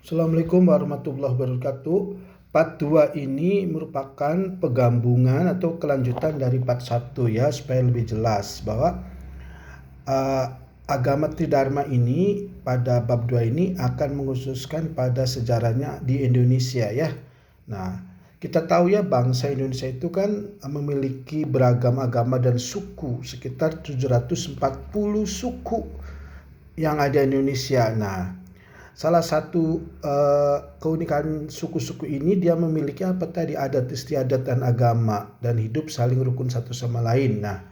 Assalamualaikum warahmatullahi wabarakatuh. Part 2 ini merupakan penggabungan atau kelanjutan dari part 1 ya, supaya lebih jelas bahwa uh, agama Tridharma ini pada bab 2 ini akan mengkhususkan pada sejarahnya di Indonesia ya. Nah, kita tahu ya bangsa Indonesia itu kan memiliki beragam agama dan suku, sekitar 740 suku yang ada di Indonesia. Nah, salah satu keunikan suku-suku ini dia memiliki apa tadi adat istiadat dan agama dan hidup saling rukun satu sama lain. Nah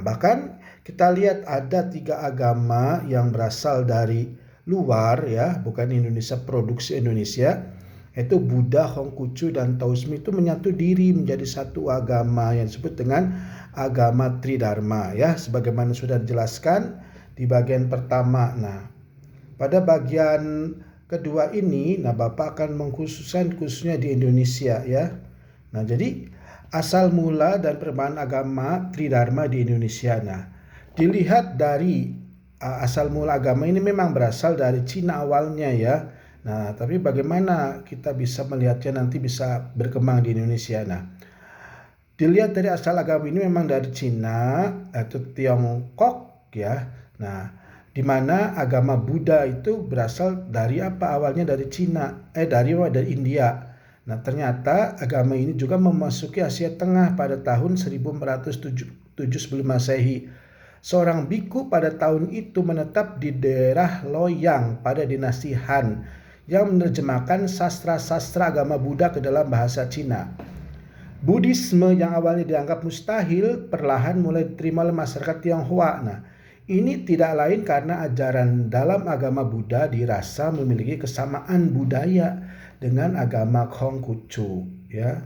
bahkan kita lihat ada 3 agama yang berasal dari luar ya, bukan Indonesia, produksi Indonesia, yaitu Buddha, Konghucu dan Taoisme itu menyatu diri menjadi satu agama yang disebut dengan agama Tridharma ya, sebagaimana sudah dijelaskan di bagian pertama. Nah, pada bagian kedua ini, Bapak akan mengkhususkan khususnya di Indonesia ya. Nah, jadi asal mula dan perkembangan agama Tridharma di Indonesia. Nah, dilihat dari asal mula agama ini memang berasal dari Cina awalnya ya. Nah, tapi bagaimana kita bisa melihatnya nanti bisa berkembang di Indonesia. Nah, dilihat dari asal agama ini memang dari Cina atau Tiongkok ya. Nah, di mana agama Buddha itu berasal dari apa? Awalnya dari Cina, dari India. Nah, ternyata agama ini juga memasuki Asia Tengah pada tahun 1407 sebelum Masehi. Seorang biku pada tahun itu menetap di daerah Loyang pada dinasti Han yang menerjemahkan sastra-sastra agama Buddha ke dalam bahasa Cina. Buddhisme yang awalnya dianggap mustahil perlahan mulai diterima oleh masyarakat Tionghoa. Nah, ini tidak lain karena ajaran dalam agama Buddha dirasa memiliki kesamaan budaya dengan agama Konghucu ya.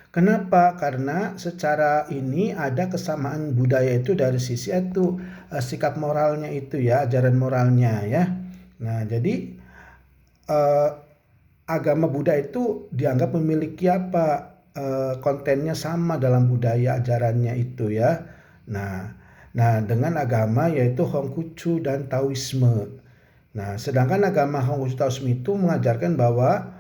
Kenapa? Karena secara ini ada kesamaan budaya itu dari sisi itu sikap moralnya itu ya, ajaran moralnya ya. Nah, jadi eh, agama Buddha itu dianggap memiliki apa kontennya sama dalam budaya ajarannya itu ya. Nah, dengan agama yaitu Konghucu dan Taoisme. Nah, sedangkan agama Konghucu Taoisme itu mengajarkan bahwa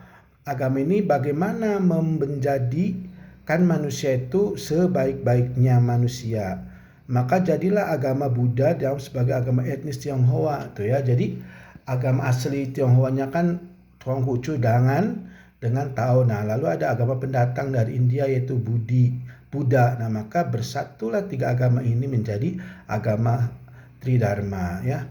agama ini bagaimana menjadikan manusia itu sebaik-baiknya manusia. Maka jadilah agama Buddha dalam sebagai agama etnis Tionghoa tuh ya. Jadi agama asli Tionghoanya kan Konghucu dengan Tao. Nah, lalu ada agama pendatang dari India yaitu Buddha. Nah, maka bersatulah 3 agama ini menjadi agama Tridharma ya.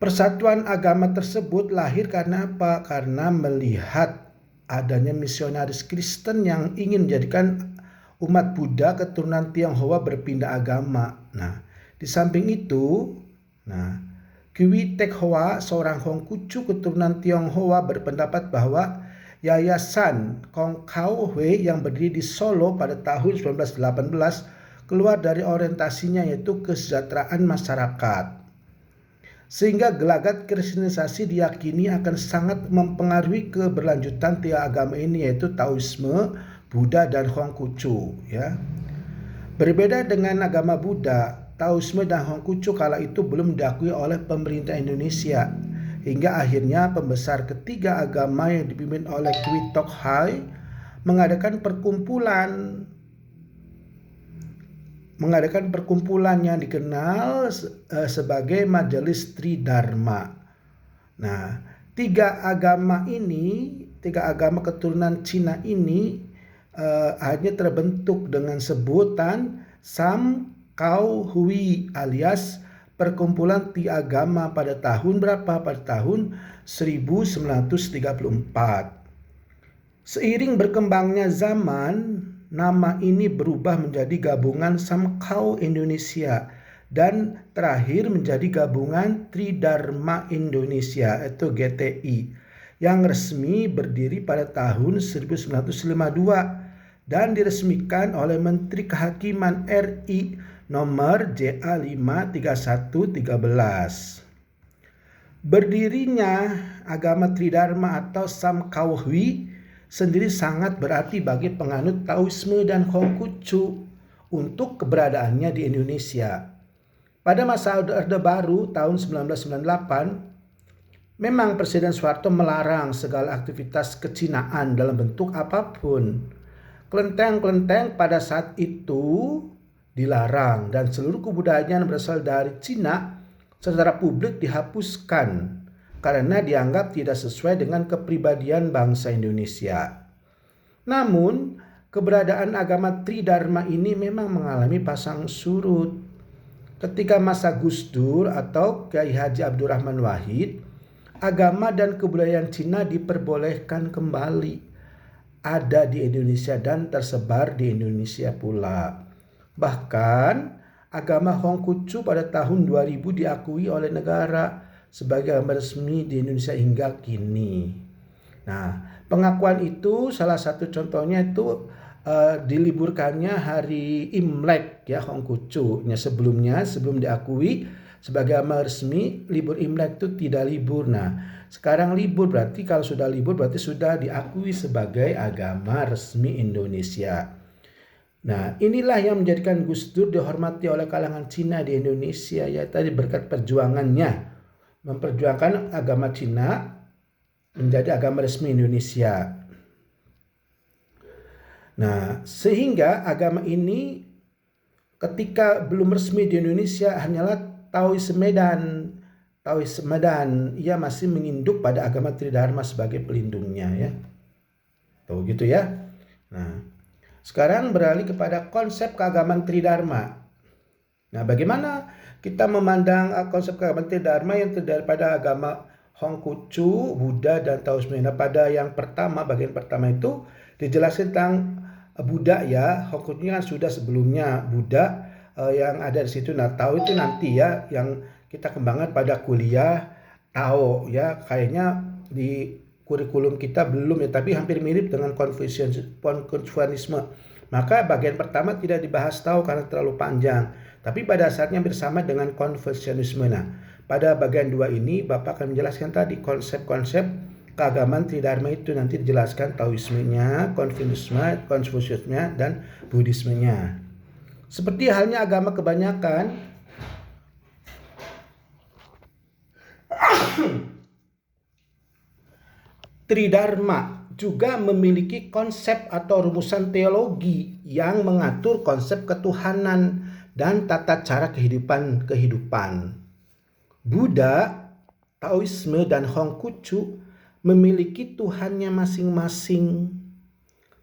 Persatuan agama tersebut lahir karena apa? Karena melihat adanya misionaris Kristen yang ingin menjadikan umat Buddha keturunan Tionghoa berpindah agama. Nah, di samping itu, Kiwi Tek Hoa, seorang Konghucu keturunan Tionghoa, berpendapat bahwa Yayasan Kong Kau Hui yang berdiri di Solo pada tahun 1918 keluar dari orientasinya yaitu kesejahteraan masyarakat. Sehingga gelagat kristenisasi diyakini akan sangat mempengaruhi keberlanjutan 3 agama ini yaitu Taoisme, Buddha dan Konghucu ya. Berbeda dengan agama Buddha, Taoisme dan Konghucu kala itu belum diakui oleh pemerintah Indonesia. Hingga akhirnya pembesar ketiga agama yang dipimpin oleh Kwi Tok Hai mengadakan perkumpulan yang dikenal sebagai Majelis Tridharma. Nah, 3 agama keturunan Cina ini akhirnya terbentuk dengan sebutan Sam Kau Hui alias perkumpulan 3 agama pada tahun berapa? Pada tahun 1934. Seiring berkembangnya zaman, nama ini berubah menjadi gabungan Samkau Indonesia dan terakhir menjadi gabungan Tridharma Indonesia atau GTI yang resmi berdiri pada tahun 1952 dan diresmikan oleh Menteri Kehakiman RI nomor JA 53113. Berdirinya agama Tridharma atau Samkau Hui sendiri sangat berarti bagi penganut Taoisme dan Konghucu untuk keberadaannya di Indonesia. Pada masa Orde Baru tahun 1998, memang Presiden Soeharto melarang segala aktivitas kecinaan dalam bentuk apapun. Kelenteng-kelenteng pada saat itu dilarang dan seluruh kebudayaan yang berasal dari Cina secara publik dihapuskan karena dianggap tidak sesuai dengan kepribadian bangsa Indonesia. Namun, keberadaan agama Tridharma ini memang mengalami pasang surut. Ketika masa Gus Dur atau Kiai Haji Abdurrahman Wahid, agama dan kebudayaan Cina diperbolehkan kembali ada di Indonesia dan tersebar di Indonesia pula. Bahkan, agama Konghucu pada tahun 2000 diakui oleh negara sebagai agama resmi di Indonesia hingga kini. Nah, pengakuan itu salah satu contohnya itu diliburkannya hari Imlek ya Konghucu. Sebelum diakui sebagai agama resmi, libur Imlek itu tidak libur. Nah, sekarang libur berarti kalau sudah libur berarti sudah diakui sebagai agama resmi Indonesia. Nah, inilah yang menjadikan Gus Dur dihormati oleh kalangan Cina di Indonesia, ya tadi berkat perjuangannya memperjuangkan agama Cina menjadi agama resmi Indonesia. Nah, sehingga agama ini ketika belum resmi di Indonesia hanyalah Taoisme dan ia masih menginduk pada agama Tridharma sebagai pelindungnya ya. Tuh gitu ya. Nah, sekarang beralih kepada konsep keagamaan Tridharma. Nah, bagaimana kita memandang konsep keagamaan Tridharma yang terdiri pada agama Konghucu, Buddha, dan Taoisme. Nah, pada yang pertama, bagian pertama itu dijelaskan tentang Buddha ya. Konghucu kan sudah sebelumnya Buddha yang ada di situ. Nah, Tao itu nanti ya yang kita kembangkan pada kuliah Tao ya. Kayaknya di kurikulum kita belum ya, tapi hampir mirip dengan Konfusianisme. Maka bagian pertama tidak dibahas Tao karena terlalu panjang. Tapi pada saatnya bersama dengan Konfusianisme. Nah, pada bagian 2 ini Bapak akan menjelaskan tadi konsep-konsep keagamaan Tridharma itu nanti dijelaskan Taoismenya, Konfusianisme, dan Buddhismenya. Seperti halnya agama kebanyakan, Tridharma juga memiliki konsep atau rumusan teologi yang mengatur konsep ketuhanan dan tata cara kehidupan. Buddha, Taoisme, dan Konghucu memiliki Tuhannya masing-masing.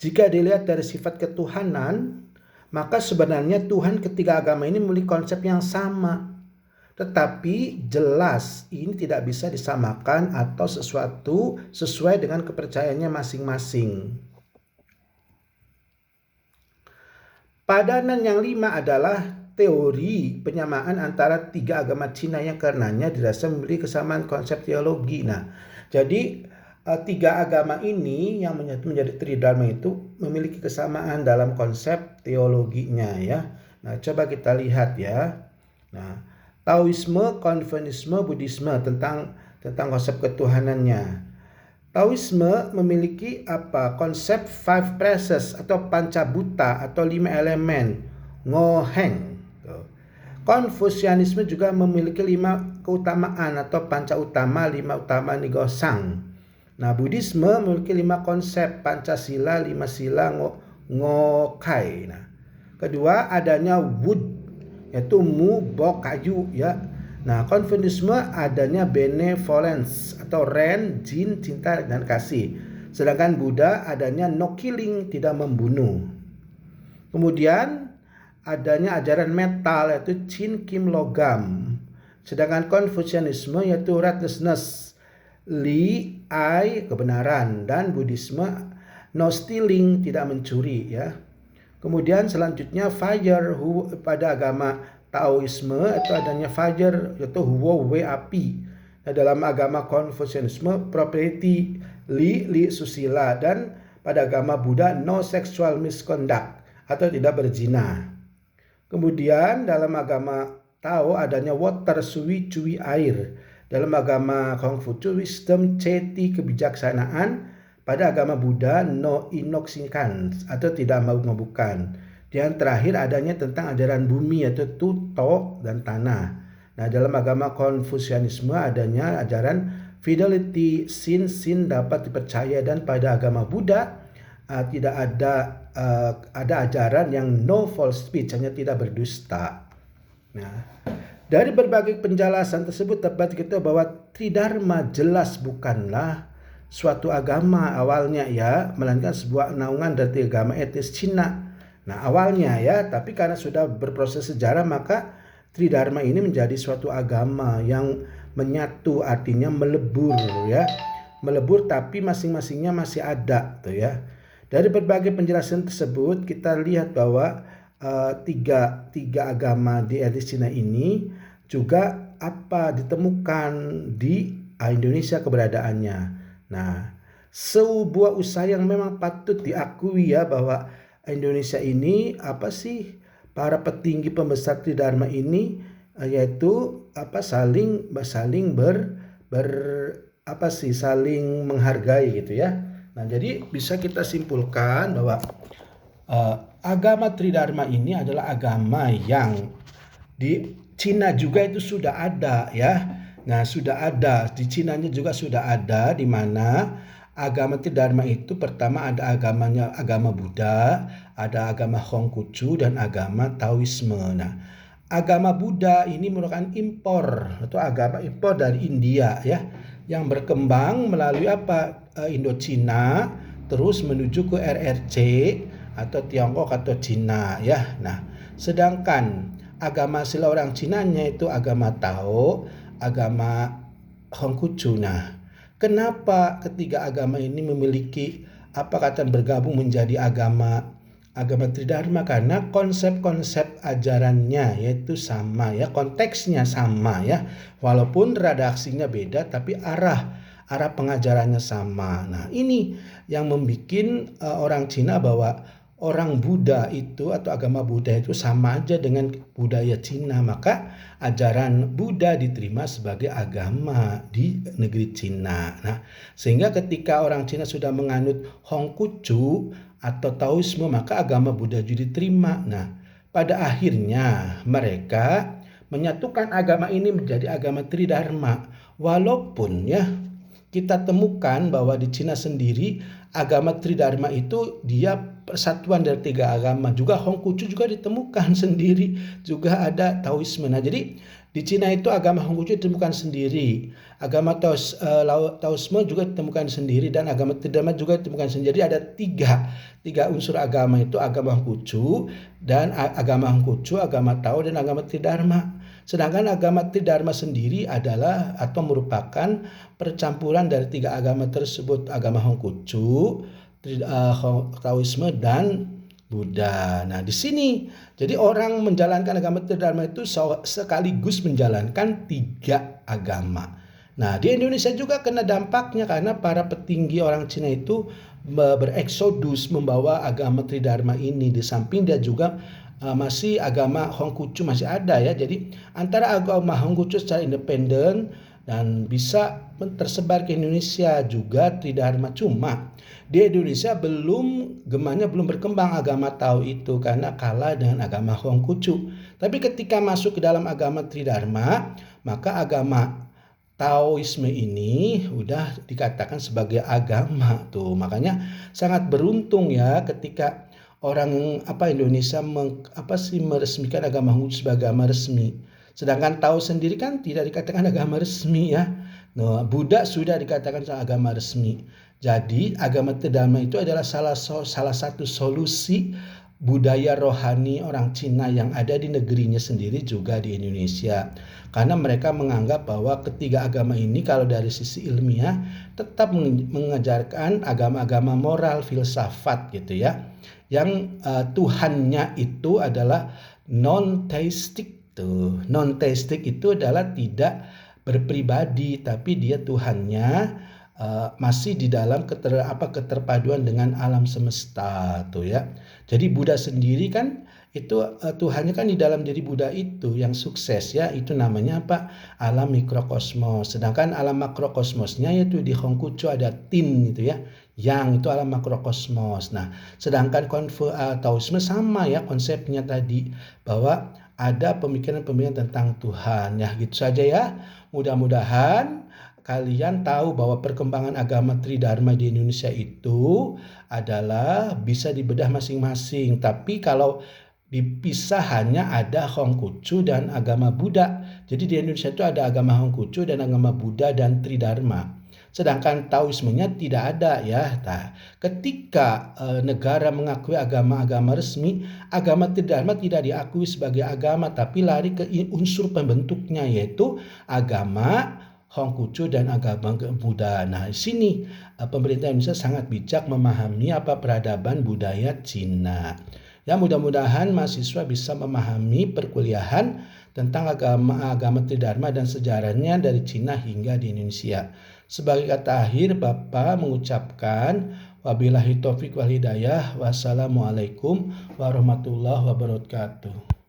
Jika dilihat dari sifat ketuhanan, maka sebenarnya Tuhan ketiga agama ini memiliki konsep yang sama. Tetapi jelas ini tidak bisa disamakan atau sesuatu sesuai dengan kepercayaannya masing-masing. Padanan yang 5 adalah teori penyamaan antara 3 agama Cina yang karenanya dirasa memiliki kesamaan konsep teologi. Nah, jadi 3 agama ini yang menjadi Tridharma itu memiliki kesamaan dalam konsep teologinya ya. Nah, coba kita lihat ya. Nah, Taoisme, Konfusianisme, Buddhisme tentang konsep ketuhanannya. Taoisme memiliki konsep 5 phases atau pancabuta atau 5 elemen ngoheng. Konfusianisme juga memiliki 5 keutamaan atau panca utama, 5 utama nigosang. Nah, Buddhisme memiliki 5 konsep Pancasila, 5 sila ngokai. Nah, kedua adanya wood yaitu mu, bok, kayu ya. Nah, Konfusianisme adanya benevolence atau ren, jin, cinta dan kasih. Sedangkan Buddha adanya no killing, tidak membunuh. Kemudian adanya ajaran metal yaitu Chin, Kim, logam. Sedangkan Konfusianisme yaitu righteousness, Li, I, kebenaran, dan Buddhisme no stealing, tidak mencuri ya. Kemudian selanjutnya fire pada agama Taoisme itu adanya fire yaitu huo, we, api. Nah, dalam agama Konfusianisme propriety, li, susila, dan pada agama Buddha no sexual misconduct atau tidak berzina. Kemudian dalam agama Tao adanya water, sui, cui, air. Dalam agama Konghucu wisdom, ceti, kebijaksanaan. Pada agama Buddha, no inoksinkan atau tidak mabuk-mabukan. Yang terakhir adanya tentang ajaran bumi yaitu tuto dan tanah. Nah, dalam agama Konfusianisme adanya ajaran fidelity, sin dapat dipercaya, dan pada agama Buddha tidak ada ajaran yang no false speech, hanya tidak berdusta. Nah, dari berbagai penjelasan tersebut dapat kita bahwa Tridharma jelas bukanlah suatu agama awalnya ya, melainkan sebuah naungan dari agama etis Cina. Nah, awalnya ya, tapi karena sudah berproses sejarah maka Tridharma ini menjadi suatu agama yang menyatu, artinya melebur ya. Melebur tapi masing-masingnya masih ada tuh ya. Dari berbagai penjelasan tersebut kita lihat bahwa tiga agama di etnis Cina ini juga ditemukan di Indonesia keberadaannya. Nah, sebuah usaha yang memang patut diakui ya, bahwa Indonesia ini para petinggi pembesar Tridharma ini yaitu saling saling menghargai gitu ya. Nah, jadi bisa kita simpulkan bahwa agama Tridharma ini adalah agama yang di Cina juga itu sudah ada ya. Nah, sudah ada di Cinanya juga sudah ada, di mana agama Tridharma itu pertama ada agama Buddha, ada agama Konghucu dan agama Taoisme. Nah, agama Buddha ini merupakan impor atau agama impor dari India ya, yang berkembang melalui Indochina terus menuju ke RRC atau Tiongkok atau Cina ya. Nah, sedangkan agama asli orang Cinanya itu agama Tao, agama Konghucu. Nah, kenapa ketiga agama ini memiliki bergabung menjadi agama Tridharma? Karena konsep-konsep ajarannya yaitu sama ya, konteksnya sama ya, walaupun redaksinya beda tapi arah pengajarannya sama. Nah, ini yang membuat orang Cina bahwa orang Buddha itu atau agama Buddha itu sama aja dengan budaya Cina, maka ajaran Buddha diterima sebagai agama di negeri Cina. Nah, sehingga ketika orang Cina sudah menganut Konghucu atau Taoisme, maka agama Buddha juga diterima. Nah, pada akhirnya mereka menyatukan agama ini menjadi agama Tridharma. Walaupun ya kita temukan bahwa di Cina sendiri agama Tridharma itu dia persatuan dari tiga agama. Juga Konghucu juga ditemukan sendiri, juga ada Taoisme. Nah, jadi di Cina itu agama Konghucu ditemukan sendiri, agama Taoisme juga ditemukan sendiri, dan agama Tridharma juga ditemukan sendiri. Ada tiga unsur agama itu, agama Konghucu, agama Tao, dan agama Tridharma. Sedangkan agama Tridharma sendiri adalah atau merupakan percampuran dari tiga agama tersebut, agama Konghucu, Taoisme dan Buddha. Nah, di sini jadi orang menjalankan agama Tridharma itu sekaligus menjalankan tiga agama. Nah, di Indonesia juga kena dampaknya karena para petinggi orang Cina itu bereksodus membawa agama Tridharma ini. Di samping dia juga masih agama Konghucu masih ada ya. Jadi antara agama Konghucu secara independen dan bisa tersebar ke Indonesia juga Tridharma. Cuma di Indonesia gemanya belum berkembang agama Tao itu karena kalah dengan agama Konghucu. Tapi ketika masuk ke dalam agama Tridharma, maka agama Taoisme ini udah dikatakan sebagai agama tuh. Makanya sangat beruntung ya ketika orang Indonesia meresmikan agama Konghucu sebagai agama resmi. Sedangkan Tao sendiri kan tidak dikatakan agama resmi ya. Nah, Buddha sudah dikatakan agama resmi. Jadi agama Tridharma itu adalah salah satu solusi budaya rohani orang Cina yang ada di negerinya sendiri juga di Indonesia. Karena mereka menganggap bahwa ketiga agama ini kalau dari sisi ilmiah tetap mengajarkan agama-agama moral, filsafat gitu ya. Yang Tuhannya itu adalah non-theistic tuh. Non-theistic itu adalah tidak berpribadi, tapi dia Tuhannya masih di dalam keterpaduan dengan alam semesta tuh ya. Jadi Buddha sendiri kan itu Tuhannya kan di dalam diri Buddha itu yang sukses ya, itu namanya alam mikrokosmos. Sedangkan alam makrokosmosnya yaitu di Konghucu ada Tin gitu ya, Yang itu alam makrokosmos. Nah, sedangkan Taoisme sama ya konsepnya tadi, bahwa ada pemikiran-pemikiran tentang Tuhan. Ya, gitu saja ya. Mudah-mudahan kalian tahu bahwa perkembangan agama Tridharma di Indonesia itu adalah bisa dibedah masing-masing. Tapi kalau dipisah hanya ada Hongkucu dan agama Buddha. Jadi di Indonesia itu ada agama Hongkucu dan agama Buddha dan Tridharma. Sedangkan Taoismenya tidak ada ya. Nah, ketika negara mengakui agama-agama resmi, agama Tridharma tidak diakui sebagai agama tapi lari ke unsur pembentuknya yaitu agama Hongkucu dan agama Buddha. Nah, di sini pemerintah Indonesia sangat bijak memahami apa peradaban budaya Cina. Ya, mudah-mudahan mahasiswa bisa memahami perkuliahan tentang agama Tridharma dan sejarahnya dari Cina hingga di Indonesia. Sebagai kata akhir, Bapak mengucapkan wabillahi taufiq wal hidayah. Wassalamualaikum warahmatullahi wabarakatuh.